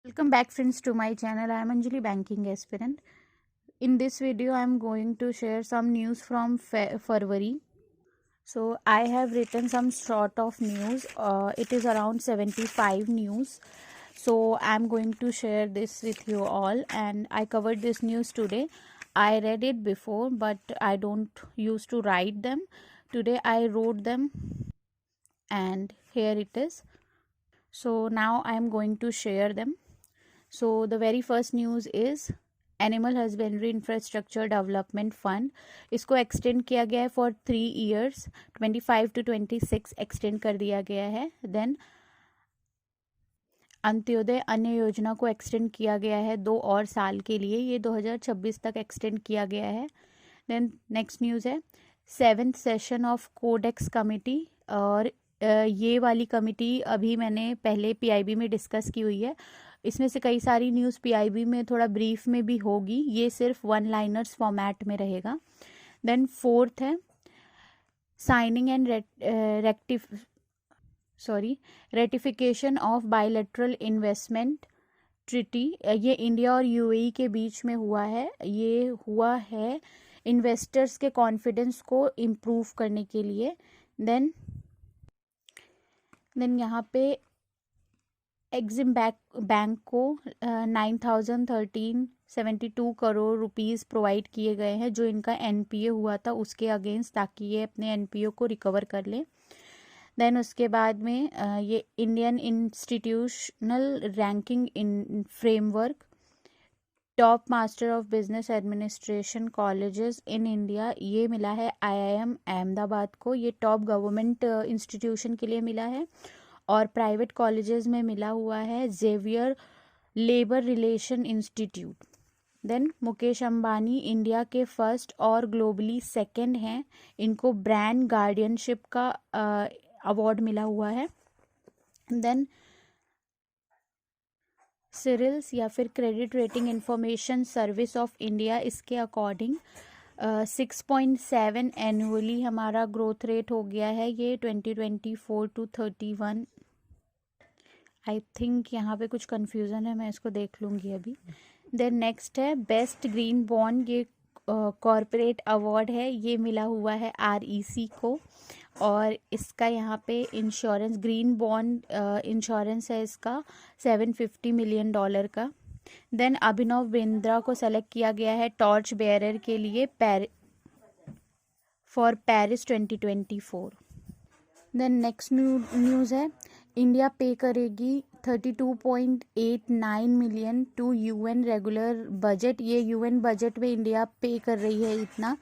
Welcome back friends to my channel. I am Anjali, banking aspirant. In this video I am going to share some news from February. So I have written some sort of news. It is around 75 news. So I am going to share this with you all, and I covered this news today. I read it before but I don't used to write them. Today I wrote them and here it is. So now I am going to share them. So the very first news is animal husbandry infrastructure development fund, इसको extend किया गया है for 3 years, 25 to 26 extend कर दिया गया है. Then Antyodaya अन्य योजना को एक्सटेंड किया गया है 2 और साल के लिए, ये 2026 तक एक्सटेंड किया गया है. देन नेक्स्ट न्यूज़ है 7th session of codex committee, और ये वाली कमेटी अभी मैंने पहले पीआईबी में डिस्कस की हुई है. इसमें से कई सारी न्यूज़ पीआईबी में थोड़ा ब्रीफ में भी होगी, ये सिर्फ 1 लाइनर्स फॉर्मेट में रहेगा. देन 4th है signing and ratification of bilateral investment treaty. ये इंडिया और यूएई के बीच में हुआ है. ये हुआ है इन्वेस्टर्स के कॉन्फिडेंस को इम्प्रूव करने के लिए. देन यहाँ पे एग्जिम बैंक को 9,1372 करोड़ रुपीस प्रोवाइड किए गए हैं, जो इनका एनपीए हुआ था उसके अगेंस्ट, ताकि ये अपने एनपीओ को रिकवर कर ले. देन उसके बाद में ये Indian institutional ranking in framework, top master of business administration colleges in India, ये मिला है आईआईएम अहमदाबाद को. ये टॉप गवर्नमेंट इंस्टीट्यूशन के लिए मिला है, और प्राइवेट कॉलेजेस में मिला हुआ है Xavier labour relation institute. Then Mukesh Ambani India के फर्स्ट और ग्लोबली सेकंड हैं, इनको ब्रांड गार्डियनशिप का अवार्ड मिला हुआ है. देन सिरिल्स या फिर credit rating information service of India, इसके अकॉर्डिंग 6.7 एनुअली हमारा ग्रोथ रेट हो गया है ये 2024 to 31. आई थिंक यहाँ पे कुछ कन्फ्यूज़न है, मैं इसको देख लूँगी अभी. देन नेक्स्ट है बेस्ट ग्रीन बॉन्ड, ये कॉरपोरेट अवार्ड है, ये मिला हुआ है आरईसी को, और इसका यहाँ पे इंश्योरेंस ग्रीन बॉन्ड इंश्योरेंस है इसका $750 million का. देन अभिनव बिंद्रा को सेलेक्ट किया गया है टॉर्च बेयरर के लिए for Paris 2024. Then next news है इंडिया पे करेगी 32.89 million to UN regular budget. ये यूएन बजट में इंडिया पे कर रही है इतना,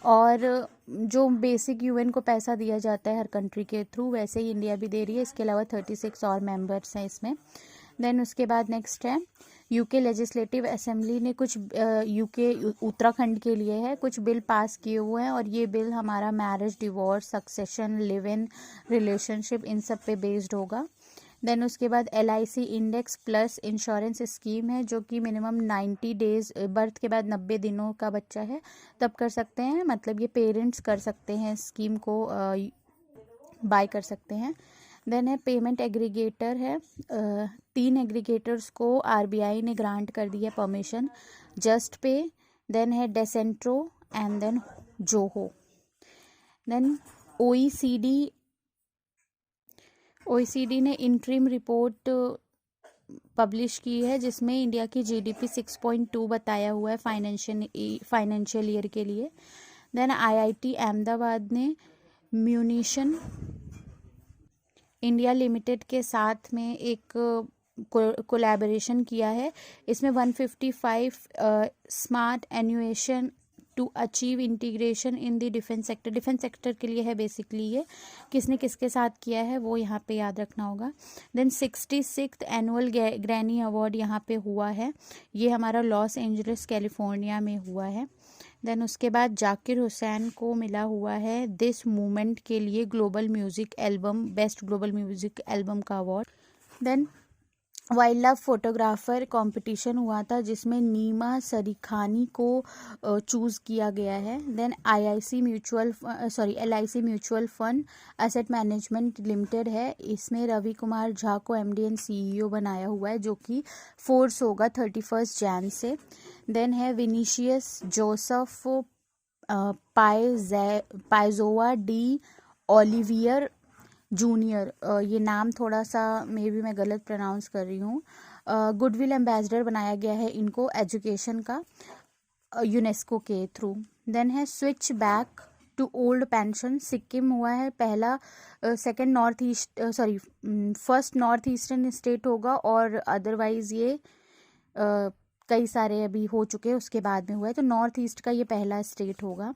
और जो बेसिक यूएन को पैसा दिया जाता है हर कंट्री के थ्रू, वैसे ही इंडिया भी दे रही है. इसके अलावा 36 और मेंबर्स हैं इसमें. देन उसके बाद नेक्स्ट है यूके लेजिस्लेटिव असेंबली ने कुछ यूके उत्तराखंड के लिए है कुछ बिल पास किए हुए हैं, और ये बिल हमारा marriage, divorce, succession, live in relationship, इन सब पे बेस्ड होगा. देन उसके बाद LIC index plus insurance scheme है, जो कि मिनिमम 90 डेज, बर्थ के बाद 90 दिनों का बच्चा है तब कर सकते हैं, मतलब ये पेरेंट्स कर सकते हैं, स्कीम को बाय कर सकते हैं. देन है पेमेंट एग्रीगेटर है, 3 एग्रीगेटर्स को RBI ने ग्रांट कर दी है परमिशन, जस्ट पे, देन है डेसेंट्रो एंड देन जोहो. देन OECD ने इंटरिम रिपोर्ट पब्लिश की है, जिसमें इंडिया की GDP 6.2 बताया हुआ है फाइनेंशियल ईयर के लिए. देन IIT अहमदाबाद ने म्यूनिशन इंडिया लिमिटेड के साथ में एक कोलैबोरेशन किया है. इसमें 155 स्मार्ट एन्यूएशन to achieve integration in the defence sector के लिए है. बेसिकली ये किसने किसके साथ किया है वो यहाँ पे याद रखना होगा. Then 66th annual granny award यहाँ पे हुआ है, ये हमारा लॉस एंजलिस कैलिफोर्निया में हुआ है. देन उसके बाद जाकिर हुसैन को मिला हुआ है दिस मूवमेंट के लिए global music album, best global music album का award. Then wildlife photographer competition हुआ था जिसमें नीमा सरीखानी को चूज़ किया गया है। Then LIC mutual fund asset management limited है, इसमें रवि कुमार झा को MD एंड CEO बनाया हुआ है, जो कि फोर्स होगा 31 जैन से। देन है Vinicius Joseph Paixao de Oliveira Junior, ये नाम थोड़ा सा मे बी मैं गलत प्रोनाउंस कर रही हूँ। गुडविल एम्बेसडर बनाया गया है इनको एजुकेशन का यूनेस्को के थ्रू। देन है switch back to old pension, Sikkim हुआ है पहला फर्स्ट नॉर्थ ईस्टर्न स्टेट होगा, और अदरवाइज ये कई सारे अभी हो चुके हैं उसके बाद में हुआ है, तो नॉर्थ ईस्ट का ये पहला स्टेट होगा।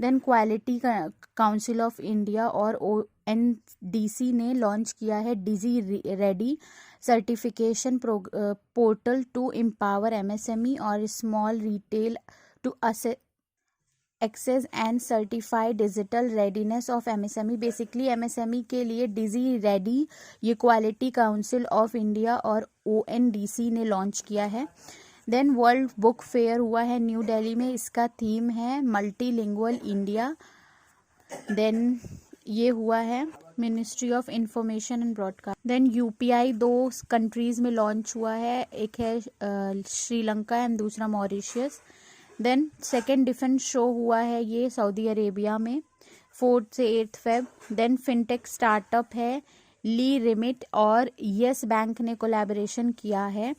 Then Quality Council of India और ONDC ने लॉन्च किया है Digi Ready certification portal to empower MSME और small retail to access and certified digital readiness of MSME। Basically MSME के लिए डिजी रेडी ये क्वालिटी काउंसिल ऑफ इंडिया और ONDC ने लॉन्च किया है। देन वर्ल्ड बुक फेयर हुआ है न्यू दिल्ली में, इसका थीम है मल्टीलिंगुअल इंडिया। देन ये हुआ है ministry of information and broadcast. Then UPI 2 countries में लॉन्च हुआ है, एक है श्रीलंका एंड दूसरा Mauritius. Then second defence show हुआ है ये सऊदी अरेबिया में 4 से 8 फेब। देन फिनटेक स्टार्टअप है ली रिमिट और यस बैंक ने कोलैबोरेशन किया है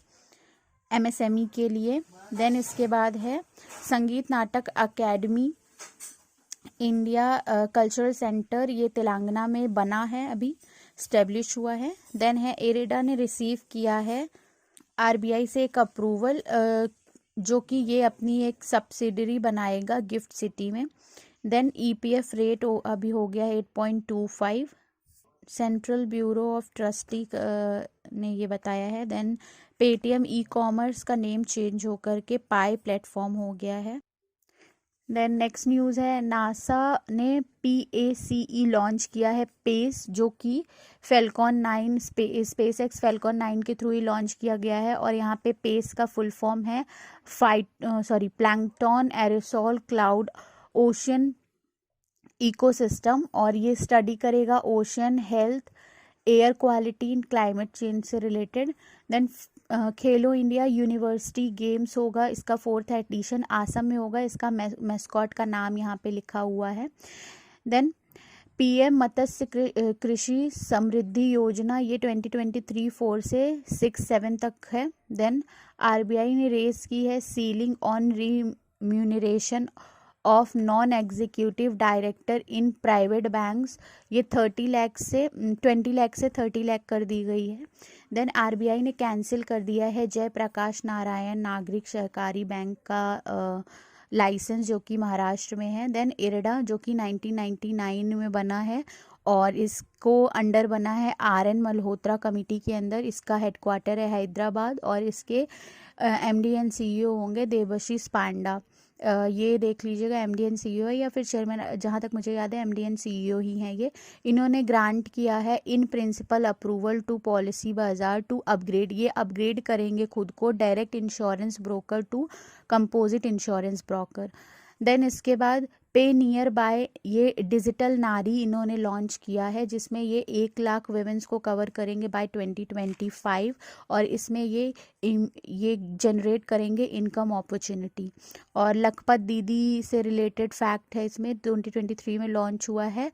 MSME के लिए। देन इसके बाद है संगीत नाटक अकेडमी इंडिया कल्चरल सेंटर, ये तेलंगाना में बना है, अभी स्टेब्लिश हुआ है। देन है इरेडा ने रिसीव किया है RBI से एक अप्रूवल, जो कि ये अपनी एक सब्सिडरी बनाएगा गिफ्ट सिटी में। देन EPF रेट अभी हो गया 8.25, सेंट्रल ब्यूरो ऑफ ट्रस्टी ने ये बताया है। देन पेटीएम ई-कॉमर्स का नेम चेंज होकर के पाई प्लेटफॉर्म हो गया है। देन नेक्स्ट न्यूज़ है नासा ने PACE लॉन्च किया है पेस, जो कि फेल्कॉन 9 SpaceX फेल्कॉन 9 के थ्रू ही लॉन्च किया गया है, और यहाँ पे पेस का फुल फॉर्म है plankton aerosol cloud ocean ecosystem, और ये स्टडी करेगा ocean health, air quality and climate change से रिलेटेड। देन खेलो इंडिया यूनिवर्सिटी गेम्स होगा, इसका 4th एडिशन आसम में होगा, इसका मैस्कॉट का नाम यहाँ पे लिखा हुआ है। देन PM मत्स्य कृषि समृद्धि योजना, ये 2023-4 से 6-7 तक है। देन RBI ने रेस की है ceiling on remuneration of non executive director in private banks, ये 20 लाख से 30 लाख कर दी गई है। देन RBI ने कैंसिल कर दिया है जयप्रकाश नारायण नागरिक सहकारी बैंक का लाइसेंस, जो कि महाराष्ट्र में है। देन इरेडा, जो कि 1999 में बना है और इसको अंडर बना है RN मल्होत्रा कमेटी के अंदर, इसका हेडक्वार्टर है हैदराबाद, और इसके MD एंड CEO होंगे देवाशीष पांडा। ये देख लीजिएगा MD एंड CEO है या फिर चेयरमैन, जहाँ तक मुझे याद है MD एंड CEO ही हैं ये। इन्होंने ग्रांट किया है in principle approval to Policybazaar to upgrade, ये अपग्रेड करेंगे खुद को direct insurance broker to composite insurance broker. Then इसके बाद पे नियर बाय, ये डिजिटल नारी इन्होंने लॉन्च किया है, जिसमें ये 1 लाख वुमेन्स को कवर करेंगे बाय 2025, और इसमें ये जनरेट करेंगे इनकम अपॉर्चुनिटी। और लखपत दीदी से रिलेटेड फैक्ट है, इसमें 2023 में लॉन्च हुआ है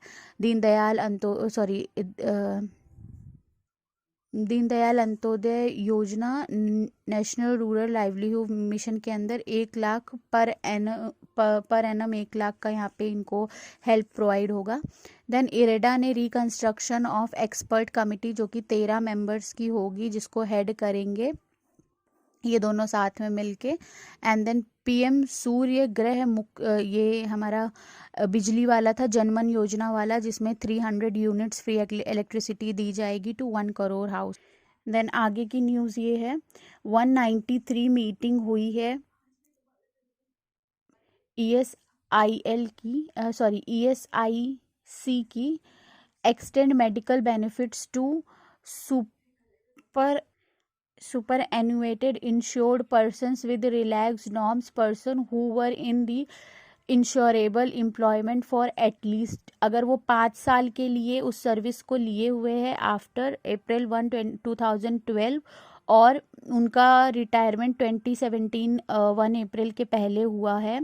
दीनदयाल अंत्योदय योजना नेशनल रूरल लाइवलीहुड मिशन के अंदर 1 लाख पर एनम 1 लाख का यहाँ पे इनको हेल्प प्रोवाइड होगा। देन इरेडा ने रिकंस्ट्रक्शन ऑफ एक्सपर्ट कमेटी, जो कि 13 मेंबर्स की होगी, जिसको हेड करेंगे ये दोनों साथ में मिलके। एंड देन PM सूर्य ग्रह ये हमारा बिजली वाला था, जनमन योजना वाला, जिसमें 300 यूनिट्स फ्री इलेक्ट्रिसिटी दी जाएगी टू 1 करोड़ हाउस। देन आगे की न्यूज़ ये है 193 मीटिंग हुई है ESIC की, extend medical benefits to super superannuated insured persons with relaxed norms, person who were in the insurable employment for at least, अगर वो 5 साल के लिए उस सर्विस को लिए हुए हैं आफ्टर April 1, 2012 और उनका रिटायरमेंट 2017 1 अप्रैल के पहले हुआ है,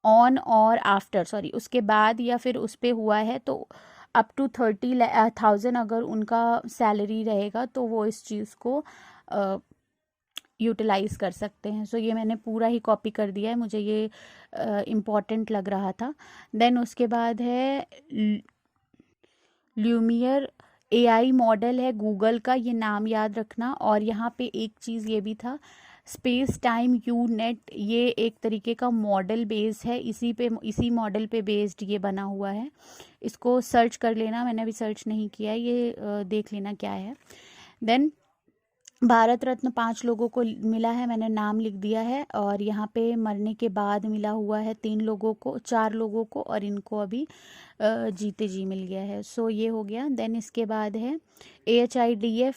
ऑन और आफ्टर सॉरी उसके बाद या फिर उस पे हुआ है, तो अप टू 30,000 अगर उनका सैलरी रहेगा तो वो इस चीज़ को यूटिलाइज कर सकते हैं. सो ये मैंने पूरा ही कॉपी कर दिया है, मुझे ये इम्पॉर्टेंट लग रहा था. देन उसके बाद है ल्यूमियर एआई मॉडल है गूगल का, ये नाम याद रखना. और यहाँ पे एक चीज़ ये भी था, स्पेस टाइम यू नेट, ये एक तरीके का मॉडल बेस्ड है, इसी मॉडल पे बेस्ड ये बना हुआ है. इसको सर्च कर लेना, मैंने अभी सर्च नहीं किया, ये देख लेना क्या है. देन भारत रत्न 5 लोगों को मिला है, मैंने नाम लिख दिया है. और यहाँ पे मरने के बाद मिला हुआ है 4 लोगों को, और इनको अभी जीते जी मिल गया है. सो ये हो गया. देन इसके बाद है AHIDF,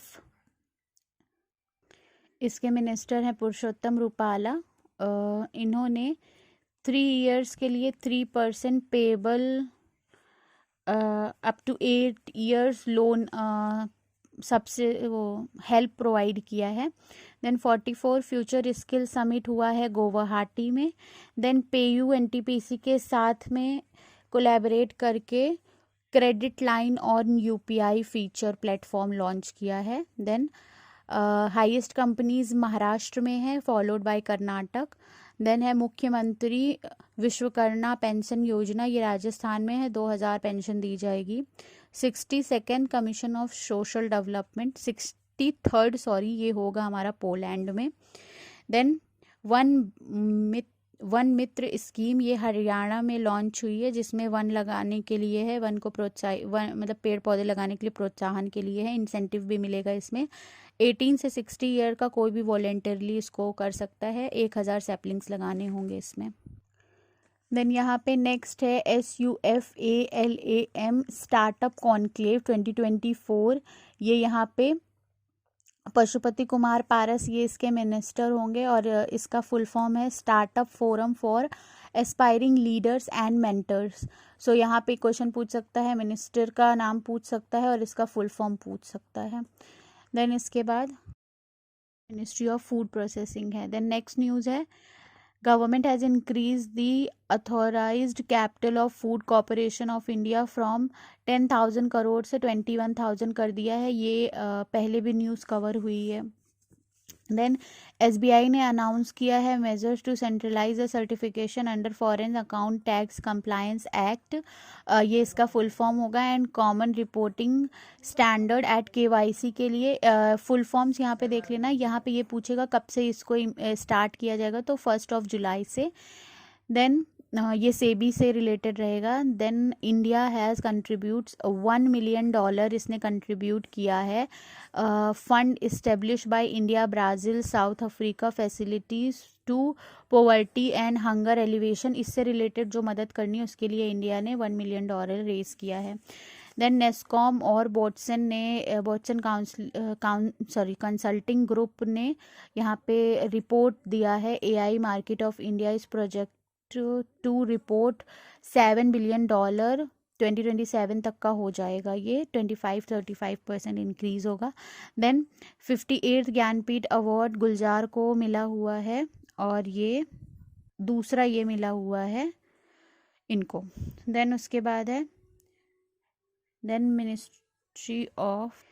इसके मिनिस्टर हैं पुरुषोत्तम रूपाला. इन्होंने 3 ईयर्स के लिए 3% payable up to 8 years loan सबसे वो हेल्प प्रोवाइड किया है. देन 44 फ्यूचर स्किल समिट हुआ है गुवाहाटी में. देन पेयू NTPC के साथ में कोलैबोरेट करके क्रेडिट लाइन और UPI फीचर प्लेटफॉर्म लॉन्च किया है. देन हाईएस्ट कंपनीज महाराष्ट्र में है, फॉलोड बाय कर्नाटक. देन है मुख्यमंत्री विश्वकर्मा पेंशन योजना, ये राजस्थान में है, 2000 पेंशन दी जाएगी. 62nd commission of social development, 63rd sorry ये होगा हमारा पोलैंड में. देन वन मित्र स्कीम, ये हरियाणा में लॉन्च हुई है, जिसमें वन लगाने के लिए है, वन को मतलब पेड़ पौधे लगाने के लिए प्रोत्साहन के लिए है. इंसेंटिव भी मिलेगा इसमें. 18 से 60 ईयर का कोई भी वॉलेंटरली इसको कर सकता है. 1000 सैपलिंग्स लगाने होंगे इसमें. देन यहाँ पे नेक्स्ट है SUFALAM स्टार्टअप कॉन्क्लेव 2024. ये यहाँ पे पशुपति कुमार पारस ये इसके मिनिस्टर होंगे, और इसका फुल फॉर्म है startup forum for aspiring leaders and mentors. So यहाँ पे क्वेश्चन पूछ सकता है, मिनिस्टर का नाम पूछ सकता है और इसका फुल फॉर्म पूछ सकता है. देन इसके बाद मिनिस्ट्री ऑफ फूड प्रोसेसिंग है. देन नेक्स्ट न्यूज़ है government has increase the authorised capital of food corporation of India from 10,000 crore से 21,000 कर दिया है. ये पहले भी न्यूज़ कवर हुई है. देन SBI ने अनाउंस किया है measures to centralize the certification under foreign account tax compliance act, ये इसका फुल फॉर्म होगा. And common reporting standard at KYC के लिए फुल फॉर्म्स यहाँ पे देख लेना. यहाँ पे ये पूछेगा कब से इसको स्टार्ट किया जाएगा, तो 1 जुलाई से. देन ये सेबी से रिलेटेड रहेगा. Then India has contributes $1 million, इसने कंट्रीब्यूट किया है. Fund establish by India Brazil South Africa facilities to poverty and hunger alleviation, इससे रिलेटेड जो मदद करनी है उसके लिए इंडिया ने $1 मिलियन रेज किया है. देन नेस्कॉम और बोट्सन कंसल्टिंग ग्रुप ने यहाँ पे रिपोर्ट दिया है AI मार्केट ऑफ इंडिया इस प्रोजेक्ट टू रिपोर्ट $7 बिलियन 2027 तक का हो जाएगा. ये 35% इंक्रीज होगा. देन 58th ज्ञानपीठ अवार्ड गुलजार को मिला हुआ है, और ये दूसरा ये मिला हुआ है इनको. देन उसके बाद है then ministry of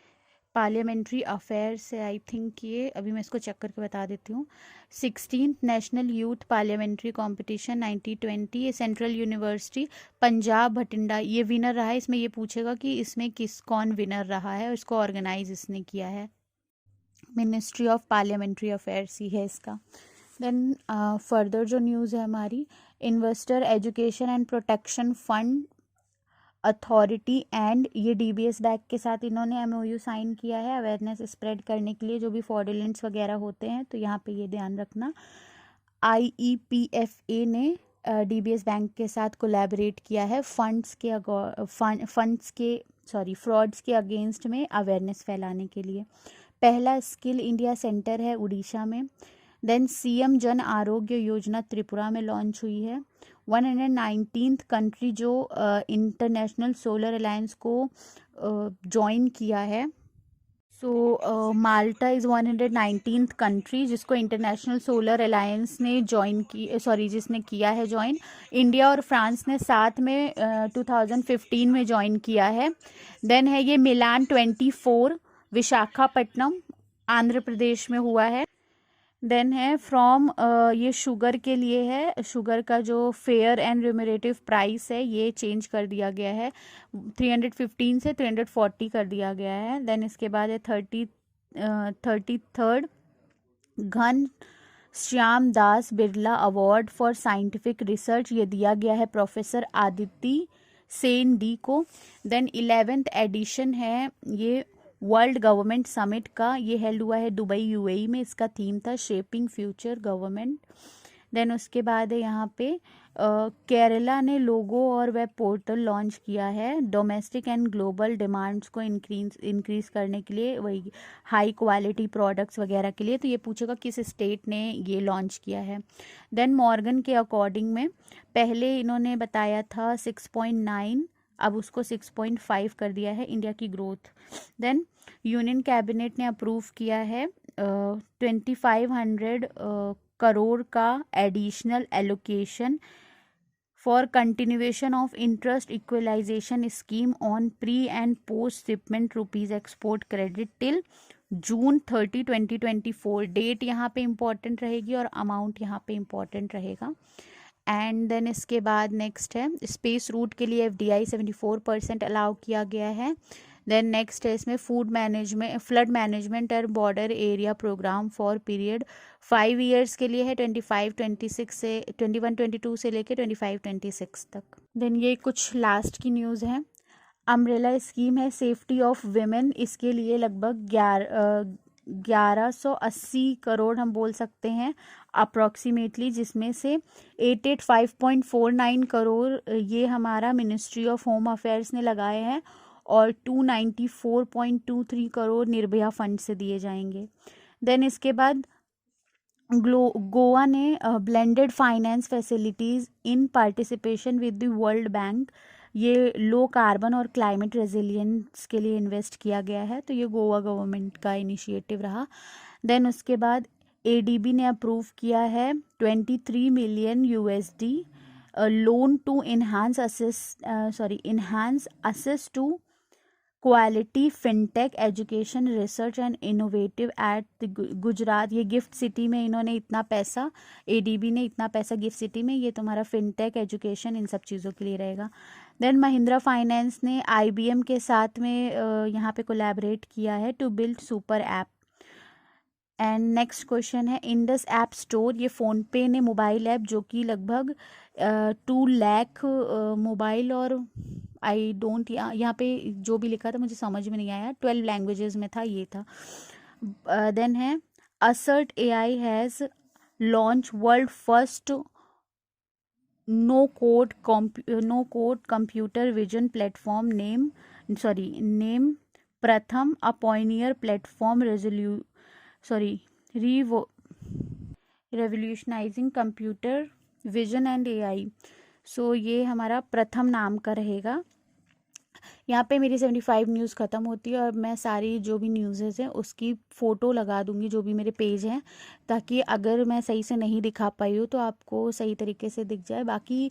parliamentary affairs से, आई थिंक ये अभी मैं इसको चेक करके बता देती हूँ. 16th national youth parliamentary competition 1920, ये सेंट्रल यूनिवर्सिटी पंजाब भटिंडा ये विनर रहा है. इसमें ये पूछेगा कि इसमें कौन विनर रहा है, और इसको ऑर्गेनाइज इसने किया है. मिनिस्ट्री ऑफ पार्लियामेंट्री अफेयर्स ही है इसका. देन फर्दर जो न्यूज़ है हमारी, investor education and protection fund authority and ये DBS बैंक के साथ इन्होंने MOU साइन किया है अवेयरनेस स्प्रेड करने के लिए, जो भी फ्रॉडुलेंट्स वगैरह होते हैं, तो यहाँ पे ये ध्यान रखना. IEPFA ने DBS बैंक के साथ कोलैबोरेट किया है फ्रॉड्स के अगेंस्ट में अवेयरनेस फैलाने के लिए. पहला स्किल इंडिया सेंटर है उड़ीसा में। देन सीएम जन आरोग्य योजना त्रिपुरा में लॉन्च हुई है। 119th कंट्री जो इंटरनेशनल सोलर अलायंस को ज्वाइन किया है। सो माल्टा इज़ 119th कंट्री जिसको इंटरनेशनल सोलर अलायंस ने ज्वाइन की, जिसने किया है ज्वाइन। इंडिया और फ्रांस ने साथ में 2015 में ज्वाइन किया है। देन है ये मिलान 24 विशाखापट्टनम आंध्र प्रदेश में हुआ है। देन है फ्रॉम ये शुगर के लिए है। शुगर का जो फेयर एंड रिम्यूनरेटिव प्राइस है ये चेंज कर दिया गया है, 315 से 340 कर दिया गया है। देन इसके बाद है 33rd Ghanshyam Das Birla award for scientific research, ये दिया गया है प्रोफेसर आदित्य सेन डी को। देन 11th एडिशन है ये वर्ल्ड गवर्नमेंट समिट का, ये हेल्ड हुआ है दुबई यूएई में। इसका थीम था शेपिंग फ्यूचर गवर्नमेंट। देन उसके बाद है यहाँ पे केरला ने लोगो और वेब पोर्टल लॉन्च किया है डोमेस्टिक एंड ग्लोबल डिमांड्स को इंक्रीज करने के लिए, वही हाई क्वालिटी प्रोडक्ट्स वगैरह के लिए। तो ये पूछेगा किस स्टेट ने ये लॉन्च किया है। देन मॉर्गन के अकॉर्डिंग में पहले इन्होंने बताया था 6.9, अब उसको 6.5 कर दिया है इंडिया की ग्रोथ। देन यूनियन कैबिनेट ने अप्रूव किया है 2500 करोड़ का additional allocation for continuation of interest equalization scheme on pre and post shipment rupees export credit till June 30, 2024। Date यहाँ पे इम्पॉर्टेंट रहेगी और अमाउंट यहाँ पे इम्पॉर्टेंट रहेगा। एंड देन इसके बाद नेक्स्ट है स्पेस रूट के लिए FDI 74% अलाउ किया गया है। देन नेक्स्ट है इसमें फ्लड मैनेजमेंट और border area programme for period 5 years के लिए है, 21-22 से लेके 25-26 तक। देन ये कुछ लास्ट की न्यूज़ है। अम्ब्रेला स्कीम है सेफ्टी ऑफ विमेन, इसके लिए लगभग 1180 करोड़ हम बोल सकते हैं अप्रॉक्सीमेटली, जिसमें से 885.49 करोड़ ये हमारा मिनिस्ट्री ऑफ होम अफेयर्स ने लगाए हैं और 294.23 करोड़ निर्भया फंड से दिए जाएंगे। देन इसके बाद गोवा ने blended finance facilities in participation with the world bank, ये लो कार्बन और क्लाइमेट रेजिलियंस के लिए इन्वेस्ट किया गया है। तो ये गोवा गवर्नमेंट का इनिशिएटिव रहा। देन उसके बाद ADB ने अप्रूव किया है 23 million USD loan to enhance access to quality fintech education research and innovative at Gujarat. ये गिफ्ट सिटी में इन्होंने इतना पैसा, ADB ने इतना पैसा गिफ्ट सिटी में, ये तुम्हारा फिनटेक एजुकेशन इन सब चीज़ों के लिए रहेगा। देन महिंद्रा फाइनेंस ने IBM के साथ में यहाँ पे कोलैबोरेट किया है to build super app. And next question है इंडस ऐप स्टोर, ये फ़ोनपे ने मोबाइल ऐप जो कि लगभग 2 लाख मोबाइल और आई डोंट यहाँ पे जो भी लिखा था मुझे समझ में नहीं आया, 12 लैंग्वेजेस में था, ये था। देन है Assert AI has launch world first no code computer vision platform name Pratham a pioneer platform revolutionising computer vision and AI। So ये हमारा प्रथम नाम का रहेगा। यहाँ पे मेरी 75 न्यूज़ ख़त्म होती है और मैं सारी जो भी न्यूज़ेस हैं उसकी फ़ोटो लगा दूँगी जो भी मेरे पेज हैं, ताकि अगर मैं सही से नहीं दिखा पाई हूँ तो आपको सही तरीके से दिख जाए। बाकी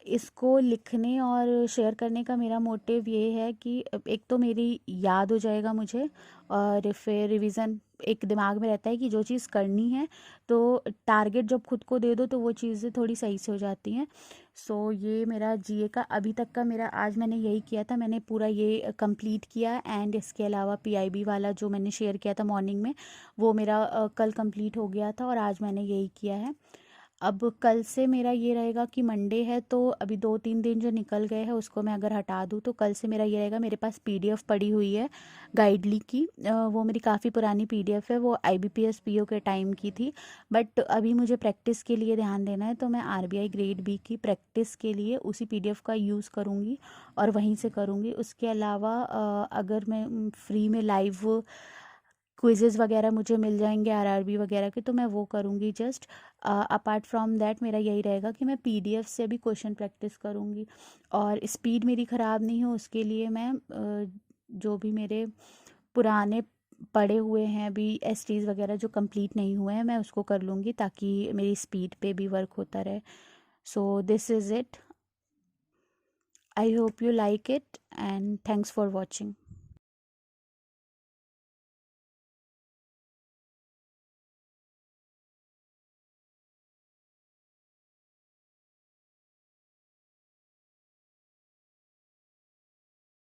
इसको लिखने और शेयर करने का मेरा मोटिव ये है कि एक तो मेरी याद हो जाएगा मुझे, और फिर रिवीज़न एक दिमाग में रहता है कि जो चीज़ करनी है तो टारगेट जब खुद को दे दो तो वो चीज़ें थोड़ी सही से हो जाती हैं। सो ये मेरा GA का अभी तक का मेरा आज मैंने यही किया था, मैंने पूरा ये कंप्लीट किया। एंड इसके अलावा PIB वाला जो मैंने शेयर किया था मॉर्निंग में वो मेरा कल कंप्लीट हो गया था और आज मैंने यही किया है। अब कल से मेरा ये रहेगा कि मंडे है तो अभी 2-3 दिन जो निकल गए हैं उसको मैं अगर हटा दूँ तो कल से मेरा ये रहेगा। मेरे पास PDF पड़ी हुई है गाइडली की, वो मेरी काफ़ी पुरानी PDF है, वो IBPS PO के टाइम की थी, बट अभी मुझे प्रैक्टिस के लिए ध्यान देना है तो मैं RBI ग्रेड B की प्रैक्टिस के लिए उसी PDF का यूज़ करूँगी और वहीं से करूँगी। उसके अलावा अगर मैं फ्री में लाइव क्विज़ेज़ वगैरह मुझे मिल जाएंगे आरआरबी वगैरह के, तो मैं वो करूँगी जस्ट। अपार्ट फ्रॉम दैट मेरा यही रहेगा कि मैं पीडीएफ से भी क्वेश्चन प्रैक्टिस करूँगी, और स्पीड मेरी ख़राब नहीं हो उसके लिए मैं जो भी मेरे पुराने पढ़े हुए हैं अभी एसटीज़ वगैरह जो कंप्लीट नहीं हुए हैं मैं उसको कर लूँगी, ताकि मेरी स्पीड पे भी वर्क होता रहे। So this is it. I hope you like it and thanks for watching.